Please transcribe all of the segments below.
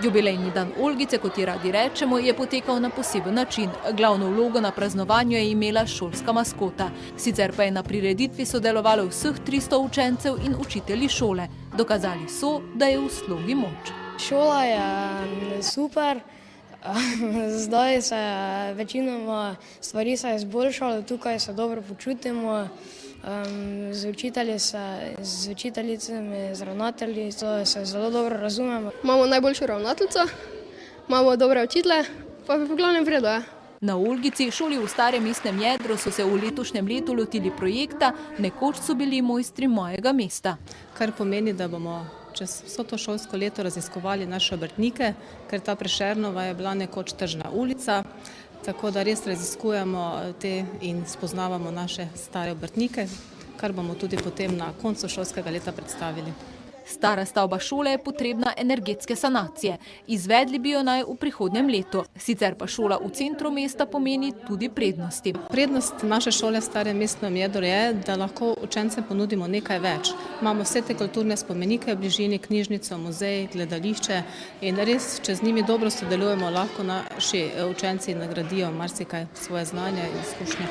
Jubilejni dan Olgice, kot ji radi rečemo, je potekal na poseben način. Glavno vlogo na praznovanju je imela šolska maskota. Sicer pa je na prireditvi sodelovalo vseh 300 učencev in učitelji šole. Dokazali so, da je v slogi moč. Šola je super. Zdaj se večinoma stvari se izboljšalo, tukaj se dobro počutimo. Z učiteljicami, z ravnatelji, to se zelo dobro razumemo. Imamo najboljšo ravnateljico, imamo dobre učitelje, pa je v glavnem v redu. Na Olgici, šoli v starem mestnem jedru, so se v letošnjem letu lotili projekta Nekoč so bili mojstri mojega mesta. Kar pomeni, da bomo čez vso to šolsko leto raziskovali naše obrtnike, ker ta Prešernova je bila nekoč tržna ulica, tako da res raziskujemo te in spoznavamo naše stare obrtnike, kar bomo tudi potem na koncu šolskega leta predstavili. Stara stavba šole je potrebna energetske sanacije. Izvedli bi jo naj v prihodnjem letu. Sicer pa šola v centru mesta pomeni tudi prednosti. Prednost naše šole v starem mestnem jedru je, da lahko učencem ponudimo nekaj več. Imamo vse te kulturne spomenike v bližini, knjižnico, muzej, gledališče in res, če z njimi dobro sodelujemo, lahko naši učenci nagradijo marsikaj svoje znanja in izkušnje.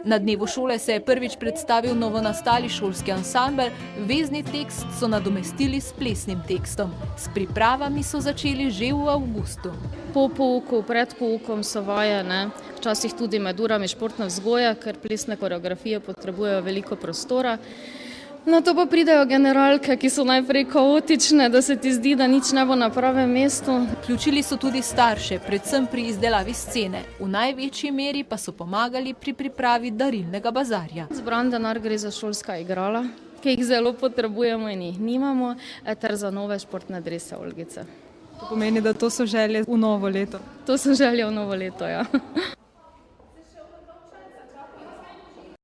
Na dnevu šole se je prvič predstavil novonastali šolski ansambel, vezni tekst so nadomestili s plesnim tekstom. S pripravami so začeli že v avgustu. Po pouku, pred poukom so vaje, včasih tudi med urami športne vzgoje, ker plesne koreografije potrebujejo veliko prostora. Na to pa pridejo generalke, ki so najprej kaotične, da se ti zdi, da nič ne bo na pravem mestu. Vključili so tudi starše, predvsem pri izdelavi scene. V največji meri pa so pomagali pri pripravi darilnega bazarja. Zbran denar gre za šolska igrala, ki jih zelo potrebujemo in jih nimamo, ter za nove športne drese Olgice. To pomeni, da to so želje v novo leto. To so želje v novo leto, ja.